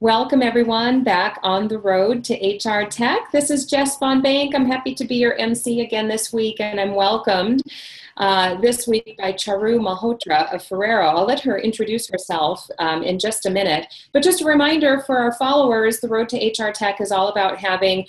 Welcome everyone back on the road to HR Tech. This is Jess Von Bank. I'm happy to be your MC again this week, and I'm welcomed this week by Charu Malhotra of Ferrero. I'll let her introduce herself in just a minute, but just a reminder for our followers, the road to HR Tech is all about having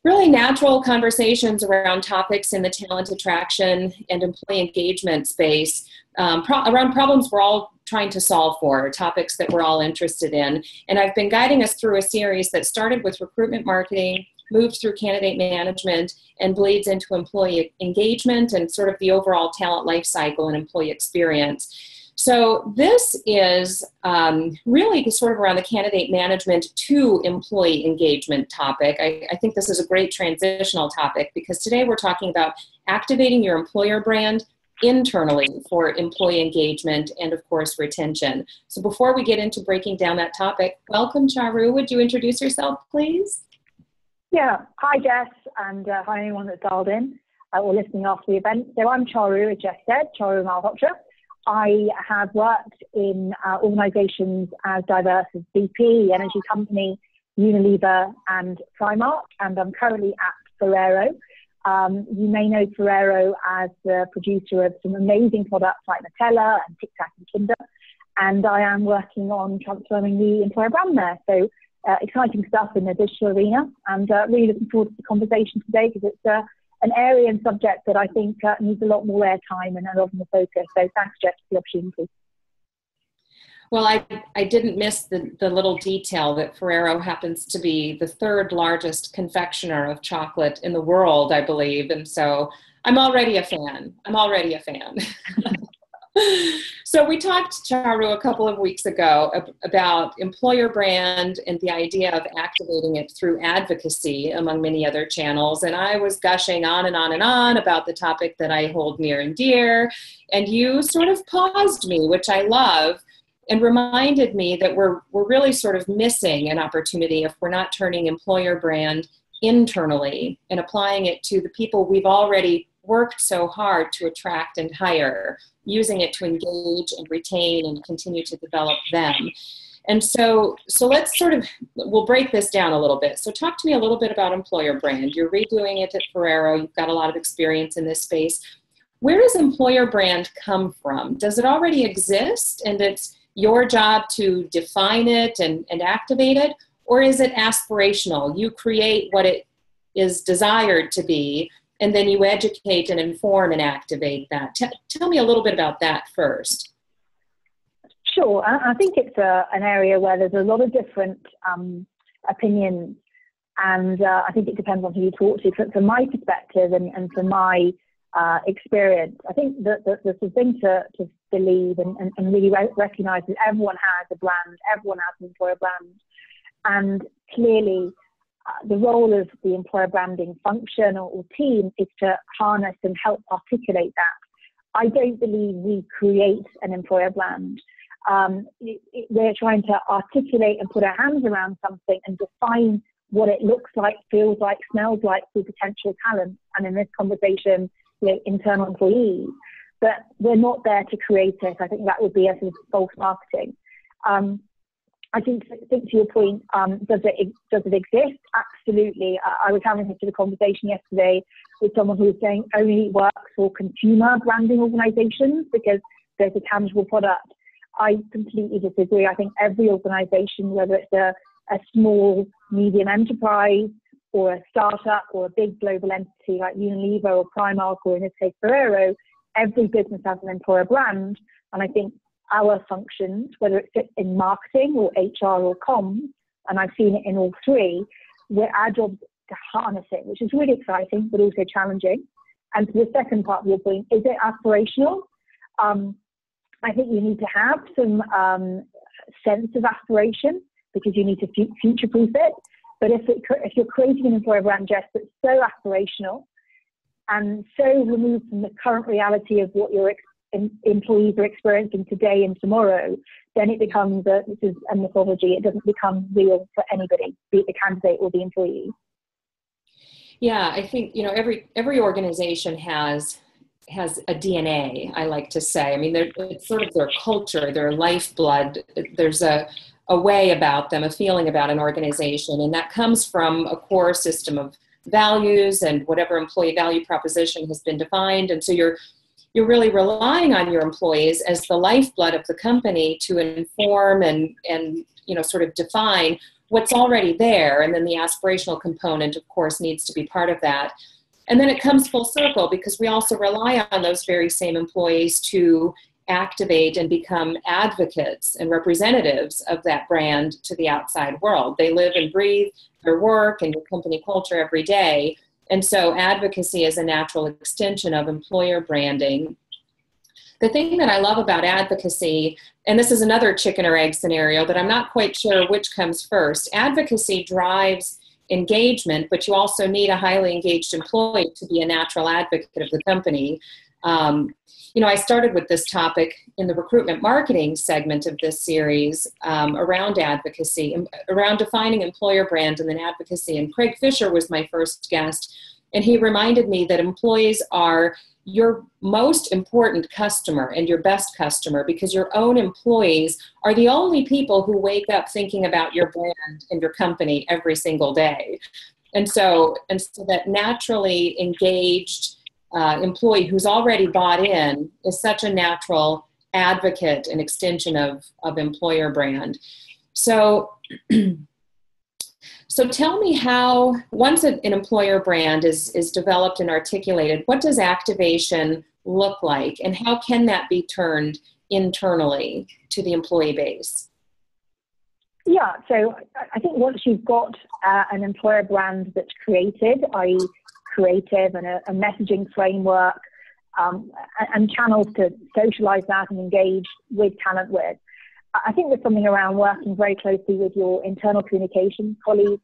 really natural conversations around topics in the talent attraction and employee engagement space, around problems we're all trying to solve for, topics that we're all interested in. And I've been guiding us through a series that started with recruitment marketing, moved through candidate management, and bleeds into employee engagement and sort of the overall talent life cycle and employee experience. So this is really sort of around the candidate management to employee engagement topic. I think this is a great transitional topic because today we're talking about activating your employer brand internally for employee engagement and, of course, retention. So before we get into breaking down that topic, welcome, Charu. Would you introduce yourself, please? Yeah. Hi, Jess, and hi, anyone that's dialed in or listening after the event. So I'm Charu, as Jess said, Charu Malhotra. I have worked in organizations as diverse as BP, Energy Company, Unilever, and Primark, and I'm currently at Ferrero. You may know Ferrero as the producer of some amazing products like Nutella and Tic Tac and Kinder, and I am working on transforming the employer brand there. So exciting stuff in the digital arena, and really looking forward to the conversation today because it's an area and subject that I think needs a lot more airtime and a lot more focus. So thanks, Jess, for the opportunity. Well, I didn't miss the little detail that Ferrero happens to be the third largest confectioner of chocolate in the world, I believe. And so I'm already a fan. So we talked, Charu, a couple of weeks ago about employer brand and the idea of activating it through advocacy, among many other channels. And I was gushing on and on and on about the topic that I hold near and dear. And you sort of paused me, which I love, and reminded me that we're really sort of missing an opportunity if we're not turning employer brand internally and applying it to the people we've already worked so hard to attract and hire, using it to engage and retain and continue to develop them. And so let's we'll break this down a little bit. So talk to me a little bit about employer brand. You're redoing it at Ferrero. You've got a lot of experience in this space. Where does employer brand come from? Does it already exist and it's your job to define it and activate it? Or is it aspirational? You create what it is desired to be, and then you educate and inform and activate that. Tell me a little bit about that first. Sure. I think it's an area where there's a lot of different opinions, and I think it depends on who you talk to. From my perspective and from my experience, I think that the thing to believe and really recognize that everyone has a brand, everyone has an employer brand, and clearly the role of the employer branding function or team is to harness and help articulate that. I don't believe we create an employer brand. We're trying to articulate and put our hands around something and define what it looks like, feels like, smells like for potential talent, and in this conversation, internal employees. But we're not there to create it. I think that would be a sort of false marketing. I think to your point, does it exist? Absolutely. I was having this sort of conversation yesterday with someone who was saying only works for consumer branding organizations because there's a tangible product. I completely disagree. I think every organization, whether it's a small, medium enterprise or a startup or a big global entity like Unilever or Primark or in this case Ferrero, every business has an employer brand. And I think our functions, whether it sits in marketing or HR or comms, and I've seen it in all three, where our job is to harness it, which is really exciting, but also challenging. And to the second part of your point, is it aspirational? I think you need to have some sense of aspiration because you need to future-proof it. But if you're creating an employer brand, Jess, that's so aspirational and so removed from the current reality of what your employees are experiencing today and tomorrow, then it becomes this is a mythology. It doesn't become real for anybody, be it the candidate or the employee. Yeah, I think every organization has a DNA, I like to say. I mean, it's sort of their culture, their lifeblood. There's a a way about them, a feeling about an organization. And that comes from a core system of values and whatever employee value proposition has been defined. And so you're really relying on your employees as the lifeblood of the company to inform and sort of define what's already there. And then the aspirational component, of course, needs to be part of that. And then it comes full circle because we also rely on those very same employees to activate and become advocates and representatives of that brand to the outside world. They live and breathe your work and your company culture every day. And so advocacy is a natural extension of employer branding. The thing that I love about advocacy, and this is another chicken or egg scenario that I'm not quite sure which comes first, advocacy drives engagement, but you also need a highly engaged employee to be a natural advocate of the company. I started with this topic in the recruitment marketing segment of this series around advocacy, around defining employer brand and then advocacy. And Craig Fisher was my first guest, and he reminded me that employees are your most important customer and your best customer because your own employees are the only people who wake up thinking about your brand and your company every single day. And so that naturally engaged employee who's already bought in is such a natural advocate and extension of employer brand. So tell me how, once an employer brand is developed and articulated, what does activation look like and how can that be turned internally to the employee base? Yeah, so I think once you've got an employer brand that's created, i.e. creative and a messaging framework and channels to socialize that and engage with talent with, I think there's something around working very closely with your internal communications colleagues,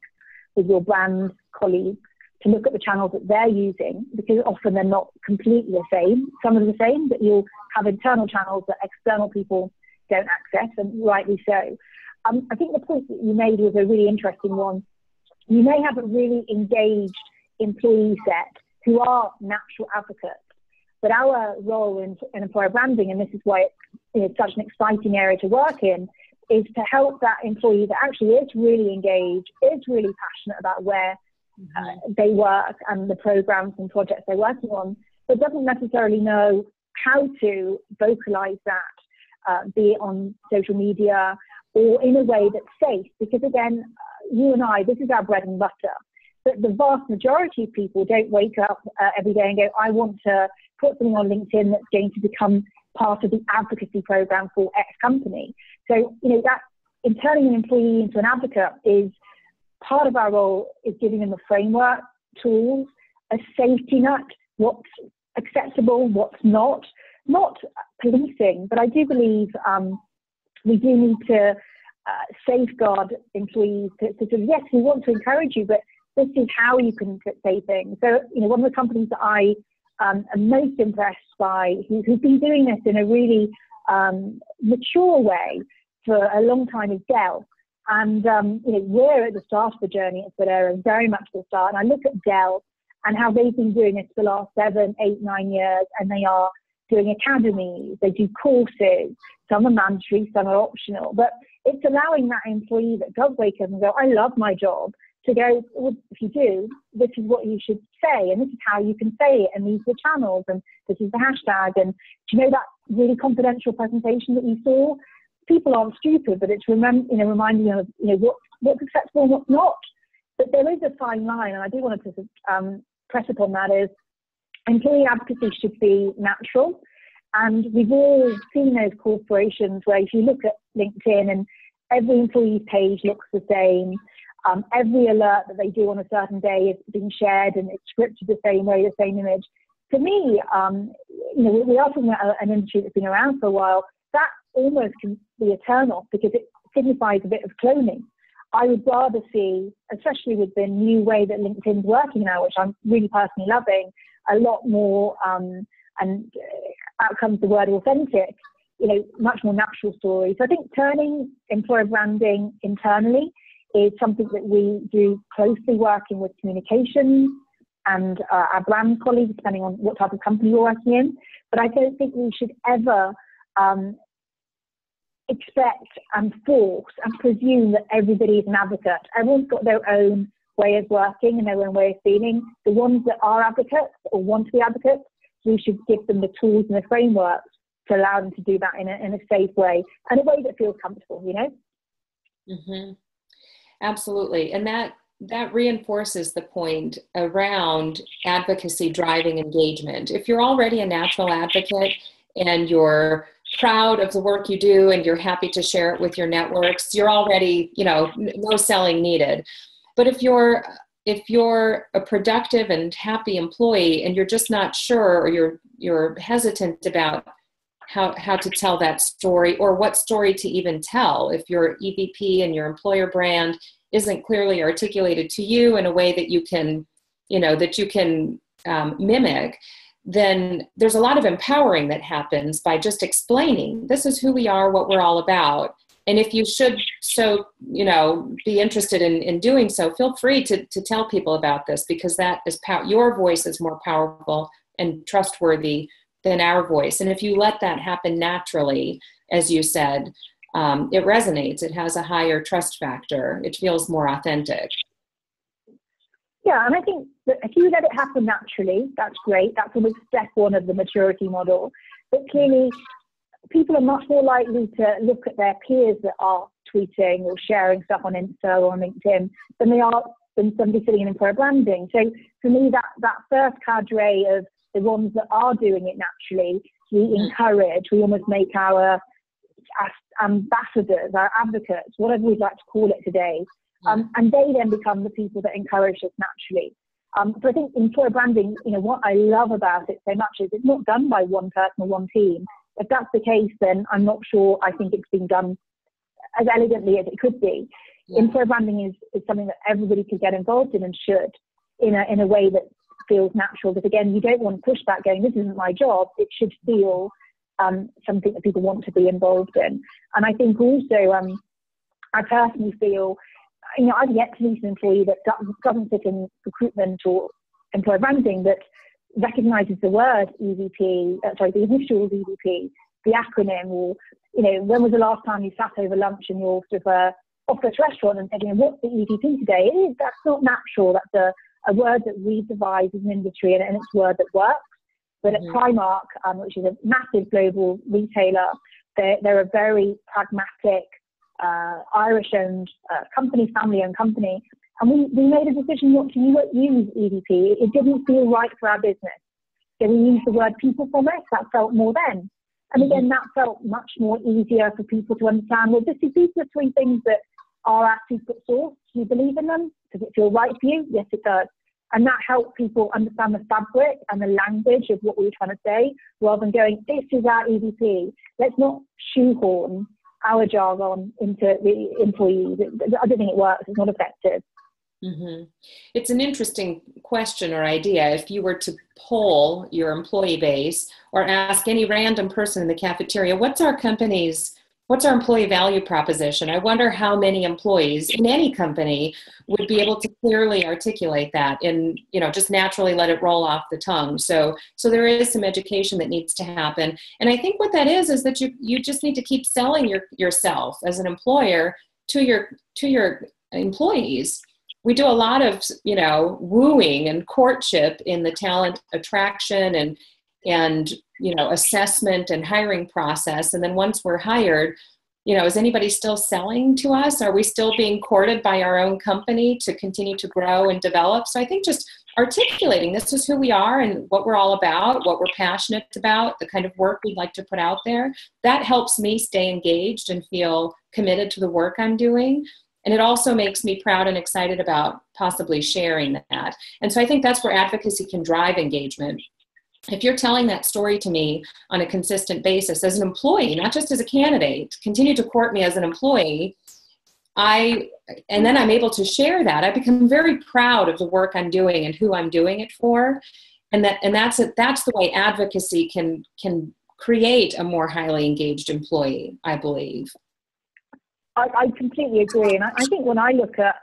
with your brand colleagues, to look at the channels that they're using, because often they're not completely the same. Some are the same, but you'll have internal channels that external people don't access, and rightly so. I think the point that you made was a really interesting one. You may have a really engaged employee set who are natural advocates, but our role in employer branding, and this is why it's such an exciting area to work in, is to help that employee that actually is really engaged, is really passionate about where they work and the programs and projects they're working on, but doesn't necessarily know how to vocalize that, be it on social media or in a way that's safe. Because again, you and I, this is our bread and butter. But the vast majority of people don't wake up every day and go, I want to put something on LinkedIn that's going to become part of the advocacy program for X company. So, that in turning an employee into an advocate is part of our role, is giving them a framework, tools, a safety net, what's acceptable, what's not policing. But I do believe we do need to safeguard employees to sort of, yes, we want to encourage you, but this is how you can say things. So, one of the companies that I am most impressed by, who's been doing this in a really mature way for a long time, is Dell. And, we're at the start of the journey at Ferrero, very much at the start. And I look at Dell and how they've been doing this for the last 7, 8, 9 years, and they are doing academies, they do courses, some are mandatory, some are optional. But it's allowing that employee that does wake up and go, I love my job, to go, well, if you do, this is what you should say, and this is how you can say it, and these are the channels, and this is the hashtag. And do you know that really confidential presentation that you saw? People aren't stupid, but it's reminding them of what's acceptable and what's not. But there is a fine line, and I do want to press upon that, is employee advocacy should be natural. And we've all seen those corporations where if you look at LinkedIn and every employee page looks the same, every alert that they do on a certain day is being shared and it's scripted the same way, the same image. To me, we are talking about an industry that's been around for a while. That almost can be eternal because it signifies a bit of cloning. I would rather see, especially with the new way that LinkedIn's working now, which I'm really personally loving, a lot more, and out comes the word authentic, much more natural stories. So I think turning employer branding internally is something that we do closely, working with communications and our brand colleagues, depending on what type of company you're working in. But I don't think we should ever expect and force and presume that everybody is an advocate. Everyone's got their own way of working and their own way of feeling. The ones that are advocates or want to be advocates, we should give them the tools and the frameworks to allow them to do that in a safe way and a way that feels comfortable, you know? Mm-hmm. Absolutely. And that reinforces the point around advocacy driving engagement. If you're already a natural advocate and you're proud of the work you do and you're happy to share it with your networks, you're already, no selling needed. But if you're a productive and happy employee and you're just not sure, or you're hesitant about how to tell that story or what story to even tell, if your EVP and your employer brand isn't clearly articulated to you in a way that you can, mimic, then there's a lot of empowering that happens by just explaining, this is who we are, what we're all about. And if you should be interested in doing so, feel free to tell people about this, because that is your voice is more powerful and trustworthy than our voice. And if you let that happen naturally, as you said, it resonates. It has a higher trust factor. It feels more authentic. Yeah, and I think that if you let it happen naturally, that's great. That's almost step one of the maturity model. But clearly, people are much more likely to look at their peers that are tweeting or sharing stuff on Insta or on LinkedIn than somebody sitting in employer branding. So for me, that first cadre of the ones that are doing it naturally, we encourage, we almost make our ambassadors, our advocates, whatever we'd like to call it today. And they then become the people that encourage us naturally. So I think employer branding, what I love about it so much is it's not done by one person or one team. If that's the case, then I'm not sure I think it's being done as elegantly as it could be. Yeah. Employer branding is something that everybody could get involved in and should, in a way that feels natural. Because again, you don't want pushback going, this isn't my job. It should feel something that people want to be involved in. And I think also, I personally feel, I've yet to meet an employee that doesn't sit in recruitment or employer branding that recognises the word EVP, the initials EVP, the acronym, or, when was the last time you sat over lunch in your sort of office restaurant and said, what's the EVP today? That's not natural. That's a word that we devise as an industry, and it's a word that works. But at Primark, which is a massive global retailer, they're a very pragmatic, Irish-owned company, family-owned company. And we made a decision not to use EVP. It didn't feel right for our business. So we used the word people promise. That felt more then. And again, that felt much more easier for people to understand. Well, these are three things that are our secret sauce. Do you believe in them? Does it feel right for you? Yes, it does. And that helped people understand the fabric and the language of what we were trying to say, rather than going, this is our EVP. Let's not shoehorn our jargon into the employees. I don't think it works. It's not effective. Mm-hmm. It's an interesting question or idea. If you were to poll your employee base or ask any random person in the cafeteria, what's our employee value proposition? I wonder how many employees in any company would be able to clearly articulate that and, just naturally let it roll off the tongue. So there is some education that needs to happen. And I think what that is that you just need to keep selling yourself as an employer to your employees. We do a lot of, wooing and courtship in the talent attraction and assessment and hiring process. And then once we're hired, is anybody still selling to us? Are we still being courted by our own company to continue to grow and develop? So I think just articulating this is who we are and what we're all about, what we're passionate about, the kind of work we'd like to put out there, that helps me stay engaged and feel committed to the work I'm doing. And it also makes me proud and excited about possibly sharing that. And so I think that's where advocacy can drive engagement. If you're telling that story to me on a consistent basis as an employee, not just as a candidate, continue to court me as an employee, and then I'm able to share that, I become very proud of the work I'm doing and who I'm doing it for. And that's the way advocacy can create a more highly engaged employee, I believe. I completely agree. And I think when I look at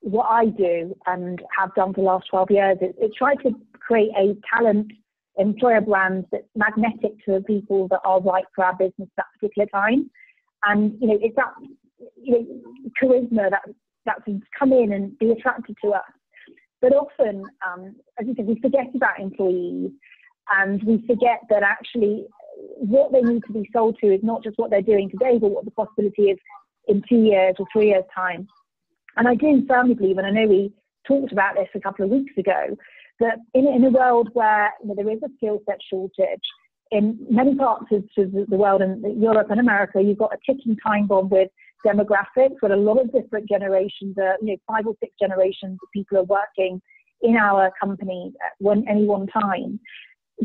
what I do and have done for the last 12 years, it's try to create a talent employer brand that's magnetic to the people that are right for our business at that particular time. And, it's that, charisma that can come in and be attracted to us. But often, as you said, we forget about employees, and we forget that actually what they need to be sold to is not just what they're doing today, but what the possibility is in 2 years or 3 years' time. And I do firmly believe, and I know we talked about this a couple of weeks ago, that in a world where there is a skill set shortage, in many parts of the world, in Europe and America, you've got a ticking time bomb with demographics, where a lot of different generations, 5 or 6 generations of people are working in our company at any one time.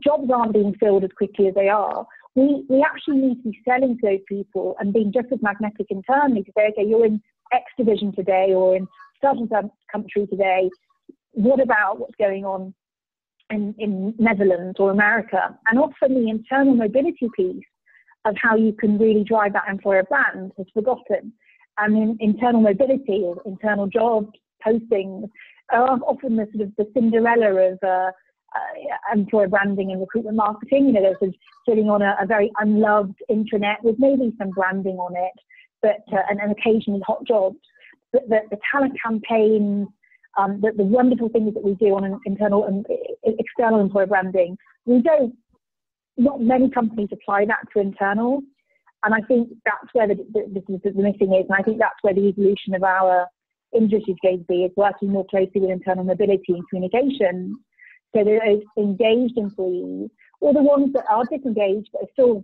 Jobs aren't being filled as quickly as they are. We actually need to be selling to those people and being just as magnetic internally to say, okay, you're in X division today or in certain country today. What about what's going on in Netherlands or America? And often the internal mobility piece of how you can really drive that employer brand is forgotten. And internal mobility or internal jobs postings are often the sort of the Cinderella of employer branding and recruitment marketing. They're sort of sitting on a very unloved intranet with maybe some branding on it, but and occasionally hot jobs. But the talent campaigns, the wonderful things that we do on an internal and external employer branding, not many companies apply that to internal. And I think that's where the missing is. And I think that's where the evolution of our industry is going to be, is working more closely with internal mobility and communication. So those engaged employees, or the ones that are disengaged but are still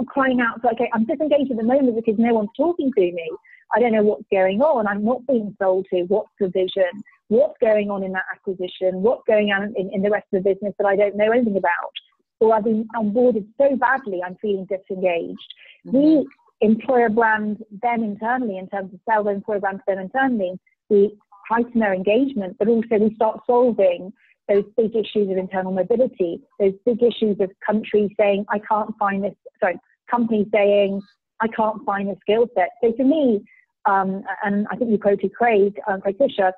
crying out, so, okay, I'm disengaged at the moment because no one's talking to me. I don't know what's going on. I'm not being sold to. What's the vision? What's going on in that acquisition? What's going on in the rest of the business that I don't know anything about? Or I've been onboarded so badly, I'm feeling disengaged. Mm-hmm. We employer brand them internally in terms of sell the employer brand to them internally. We heighten their engagement, but also we start solving those big issues of internal mobility, those big issues of countries saying, companies saying, I can't find a skill set. So for me, and I think you quoted Craig Fisher,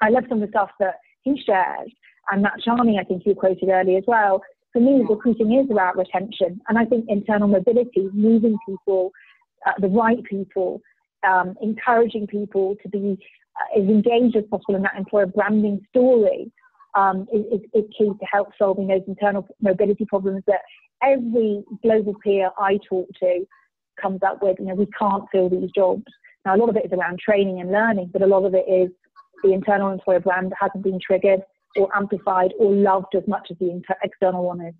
I love some of the stuff that he shares, and Matt Charney, I think you quoted earlier as well. For me, recruiting is about retention, and I think internal mobility, moving people, the right people, encouraging people to be as engaged as possible in that employer branding story is key to help solving those internal mobility problems that every global peer I talk to comes up with. We can't fill these jobs. Now, a lot of it is around training and learning, but a lot of it is the internal employer brand that hasn't been triggered or amplified or loved as much as the external one is.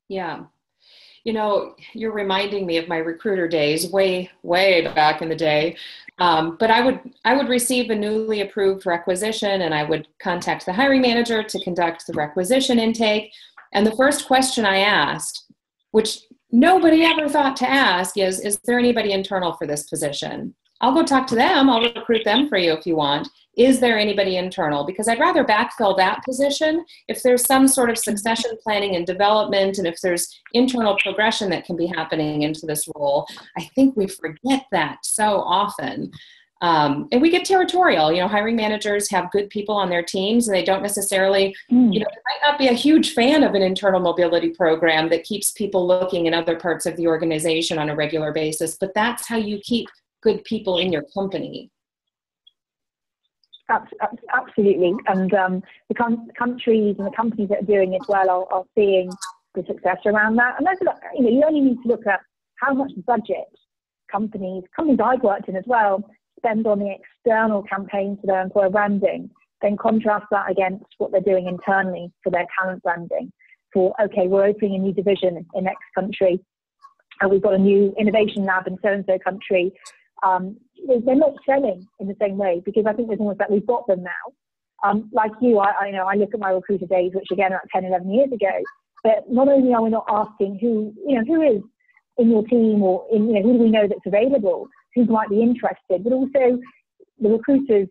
Yeah. You're reminding me of my recruiter days way, way back in the day. But I would receive a newly approved requisition, and I would contact the hiring manager to conduct the requisition intake. And the first question I asked, which nobody ever thought to ask, is there anybody internal for this position? I'll go talk to them. I'll recruit them for you if you want. Is there anybody internal? Because I'd rather backfill that position if there's some sort of succession planning and development, and if there's internal progression that can be happening into this role. I think we forget that so often. And we get territorial. Hiring managers have good people on their teams, and they don't necessarily, they might not be a huge fan of an internal mobility program that keeps people looking in other parts of the organization on a regular basis. But that's how you keep good people in your company. Absolutely. And the countries and the companies that are doing it well are seeing the success around that. And that's, you only need to look at how much budget companies I've worked in as well, spend on the external campaign for their employer branding, then contrast that against what they're doing internally for their talent branding. We're opening a new division in X country, and we've got a new innovation lab in so-and-so country. They're not selling in the same way, because I think there's almost that we've got them now. Like you, I look at my recruiter days, which again, about 10, 11 years ago, but not only are we not asking who is in your team, or who do we know that's available, who might be interested, but also the recruiters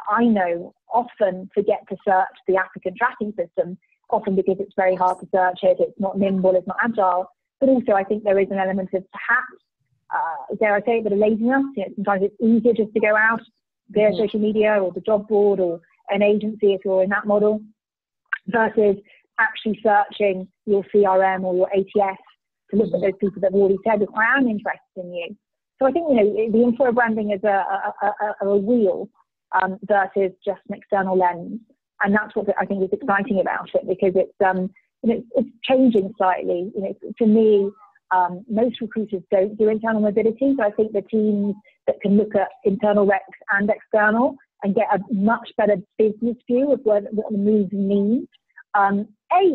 I know often forget to search the applicant tracking system, often because it's very hard to search it, it's not nimble, it's not agile, but also I think there is an element of perhaps, dare I say, a bit of laziness. Sometimes it's easier just to go out via social media or the job board or an agency if you're in that model, versus actually searching your CRM or your ATS to look at those people that have already said, I am interested in you. So I think, the employer branding is a wheel versus just an external lens. And that's what I think is exciting about it, because it's changing slightly. For me, most recruiters don't do internal mobility. So I think the teams that can look at internal recs and external and get a much better business view of what the moves mean,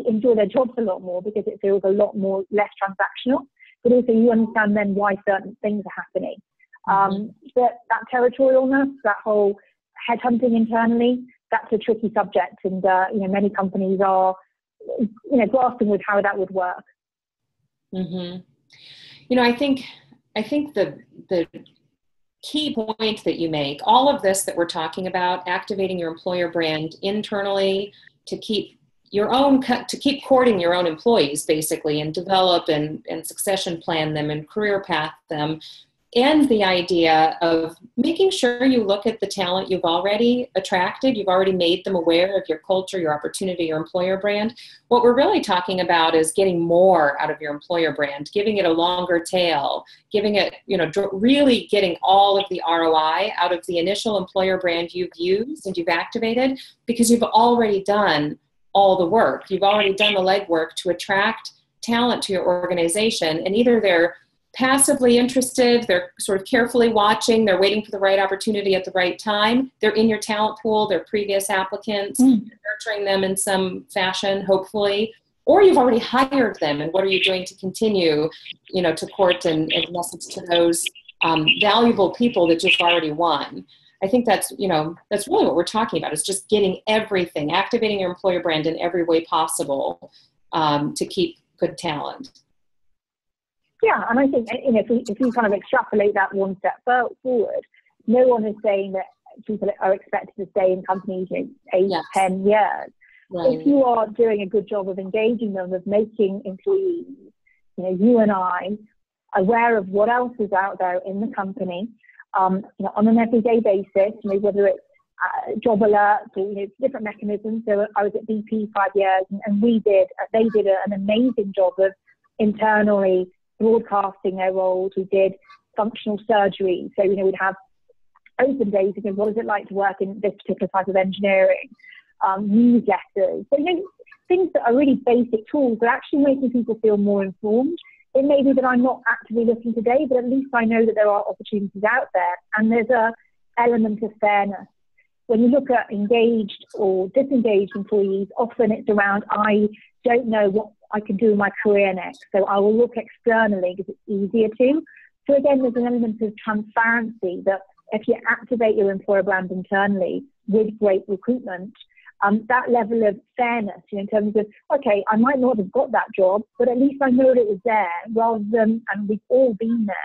enjoy their jobs a lot more because it feels a lot more less transactional, but also you understand then why certain things are happening. That territorialness, that whole headhunting internally, that's a tricky subject, and many companies are grasping with how that would work. I think the key point that you make, all of this that we're talking about, activating your employer brand internally to keep courting your own employees, basically, and develop and succession plan them and career path them, and the idea of making sure you look at the talent you've already attracted, you've already made them aware of your culture, your opportunity, your employer brand. What we're really talking about is getting more out of your employer brand, giving it a longer tail, giving it, really getting all of the ROI out of the initial employer brand you've used and you've activated, because you've already done all the work. You've already done the legwork to attract talent to your organization, and either they're passively interested, they're sort of carefully watching, they're waiting for the right opportunity at the right time, they're in your talent pool, they're previous applicants, you're nurturing them in some fashion, hopefully, or you've already hired them, and what are you doing to continue, to court and message to those valuable people that you've already won. I think that's really what we're talking about, is just getting everything, activating your employer brand in every way possible to keep good talent. Yeah, and I think if we kind of extrapolate that one step forward, no one is saying that people are expected to stay in companies 8, 10 years. Right. If you are doing a good job of engaging them, of making employees, you and I, aware of what else is out there in the company, on an everyday basis, whether it's job alerts or different mechanisms. So I was at BP 5 years, and they did an amazing job of internally broadcasting their roles. We did functional surgery. So, we'd have open days again, what is it like to work in this particular type of engineering, newsletters. So, things that are really basic tools that are actually making people feel more informed. It may be that I'm not actively looking today, but at least I know that there are opportunities out there. And there's an element of fairness. When you look at engaged or disengaged employees, often it's around, I don't know what I can do in my career next, so I will look externally because it's easier to. So again, there's an element of transparency that if you activate your employer brand internally with great recruitment, that level of fairness, in terms of, okay, I might not have got that job, but at least I know that it was there, rather than, and we've all been there,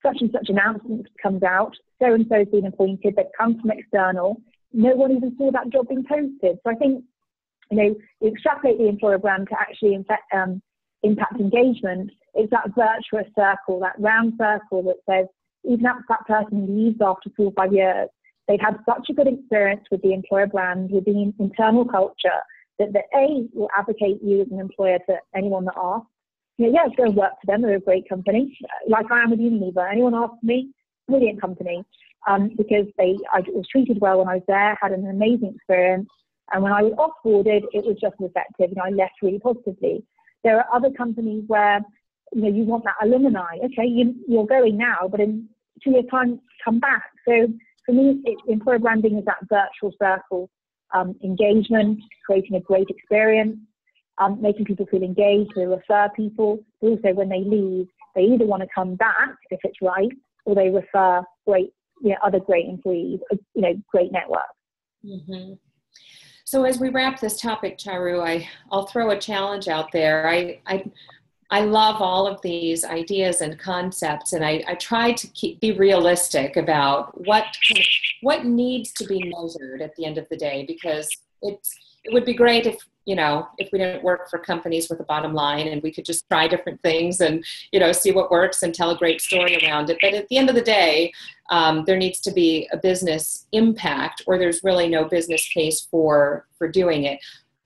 such and such announcement comes out, so-and-so's been appointed, that comes from external, no one even saw that job being posted. So I think, you extrapolate the employer brand to actually impact engagement. It's that virtuous circle, that round circle that says, even if that person leaves after 4 or 5 years, they've had such a good experience with the employer brand, with the internal culture, that will advocate you as an employer to anyone that asks. Go and work for them. They're a great company. Like I am with Unilever. Anyone asks me, brilliant company, because I was treated well when I was there, had an amazing experience. And when I was off-boarded, it was just as effective, I left really positively. There are other companies where, you want that alumni. Okay, you're going now, but in 2 years' time, come back. So for me, employer branding is that virtual circle, engagement, creating a great experience, making people feel engaged, they refer people. But also when they leave, they either want to come back if it's right, or they refer other great employees, great network. Mm-hmm. So as we wrap this topic, Charu, I'll throw a challenge out there. I love all of these ideas and concepts, and I try to be realistic about what needs to be measured at the end of the day, because it would be great if we didn't work for companies with a bottom line and we could just try different things and, see what works and tell a great story around it. But at the end of the day, there needs to be a business impact, or there's really no business case for doing it.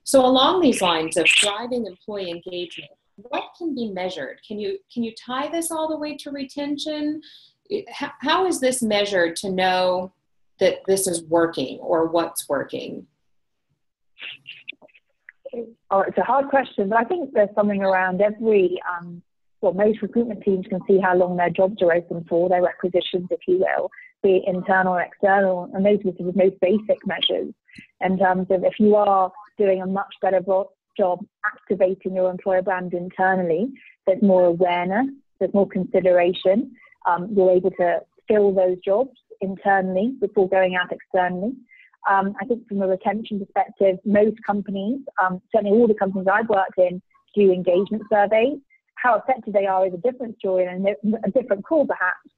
So along these lines of driving employee engagement, what can be measured? Can you tie this all the way to retention? how is this measured to know that this is working or what's working? Oh, it's a hard question, but I think there's something around every, most recruitment teams can see how long their jobs are open for, their requisitions, if you will, be it internal or external, and those are the most basic measures in terms of if you are doing a much better job activating your employer brand internally, there's more awareness, there's more consideration, you're able to fill those jobs internally before going out externally. I think from a retention perspective, most companies, certainly all the companies I've worked in, do engagement surveys. How effective they are is a different story and a different call perhaps.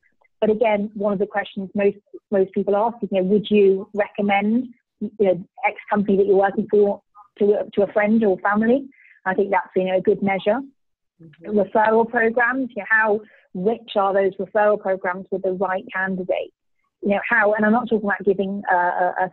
But again, one of the questions most people ask is, would you recommend X company that you're working for to a friend or family? I think that's a good measure. Mm-hmm. Referral programs, how rich are those referral programs with the right candidate? How, and I'm not talking about giving a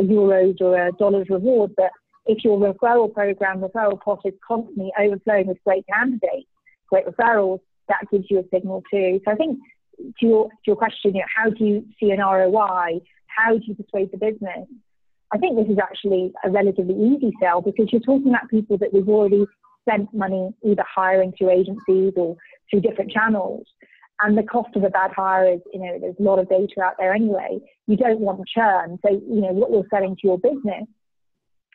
euros or a dollars reward, but if your referral pot is constantly overflowing with great candidates, great referrals, that gives you a signal too. So I think to your question, how do you see an ROI? How do you persuade the business? I think this is actually a relatively easy sell because you're talking about people that we've already spent money either hiring through agencies or through different channels. And the cost of a bad hire is, there's a lot of data out there anyway. You don't want churn. So, what you're selling to your business,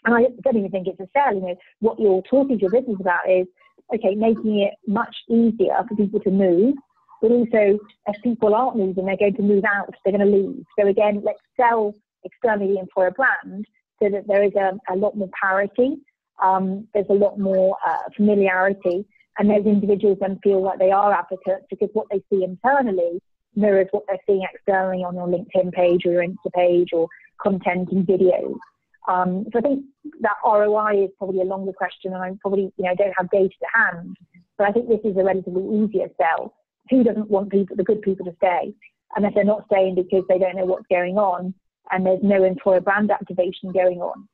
and I don't even think it's a sell, what you're talking to your business about is, okay, making it much easier for people to move, but also if people aren't moving, they're going to move out, they're going to leave. So again, let's sell externally the employer brand so that there is a lot more parity, there's a lot more familiarity, and those individuals then feel like they are advocates because what they see internally mirrors what they're seeing externally on your LinkedIn page or your Insta page or content and videos. So I think that ROI is probably a longer question, and I probably don't have data to hand, but I think this is a relatively easier sell. Who doesn't want the good people to stay? And if they're not staying because they don't know what's going on and there's no employer brand activation going on,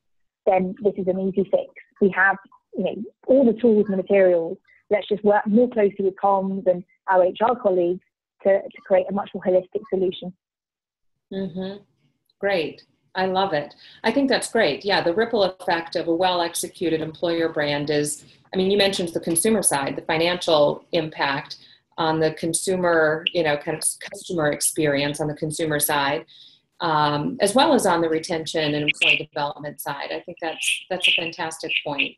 then this is an easy fix. We have all the tools and the materials. Let's just work more closely with comms and our HR colleagues to create a much more holistic solution. Mm-hmm. Great. I love it. I think that's great. Yeah, the ripple effect of a well-executed employer brand is, you mentioned the consumer side, the financial impact on the consumer, kind of customer experience on the consumer side, as well as on the retention and employee development side. I think that's a fantastic point.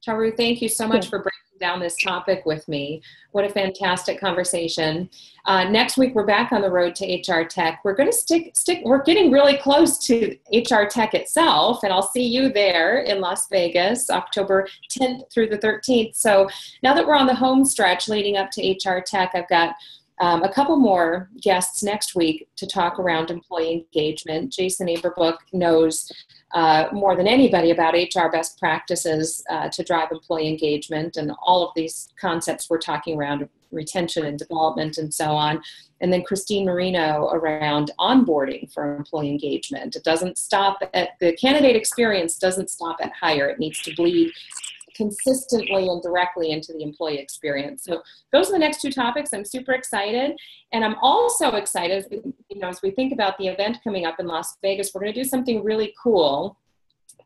Charu, thank you so much for breaking down this topic with me. What a fantastic conversation. Next week, we're back on the road to HR Tech. We're going to we're getting really close to HR Tech itself, and I'll see you there in Las Vegas, October 10th through the 13th. So now that we're on the home stretch leading up to HR Tech, I've got a couple more guests next week to talk around employee engagement. Jason Aberbrook knows more than anybody about HR best practices to drive employee engagement and all of these concepts we're talking around retention and development and so on. And then Christine Marino around onboarding for employee engagement. It doesn't stop at the candidate experience, doesn't stop at hire. It needs to bleed consistently and directly into the employee experience. So those are the next two topics. I'm super excited. And I'm also excited, as we think about the event coming up in Las Vegas, we're going to do something really cool.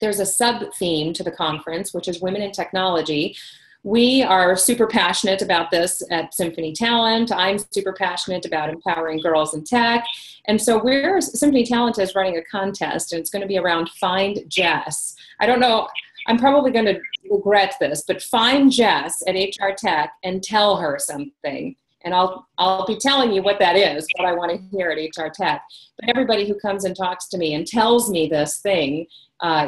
There's a sub-theme to the conference, which is Women in Technology. We are super passionate about this at Symphony Talent. I'm super passionate about empowering girls in tech. And so Symphony Talent is running a contest, and it's going to be around Find Jess. I don't know, I'm probably going to regret this, but find Jess at HR Tech and tell her something. And I'll be telling you what that is, what I want to hear at HR Tech. But everybody who comes and talks to me and tells me this thing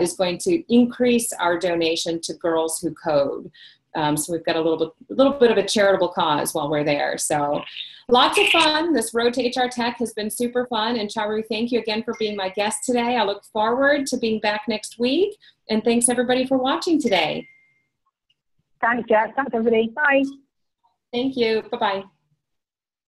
is going to increase our donation to Girls Who Code. So we've got a little bit of a charitable cause while we're there. So lots of fun. This road to HR Tech has been super fun. And Charu, thank you again for being my guest today. I look forward to being back next week. And thanks everybody for watching today. Thanks, Jess. Thanks, everybody. Bye. Thank you. Bye-bye.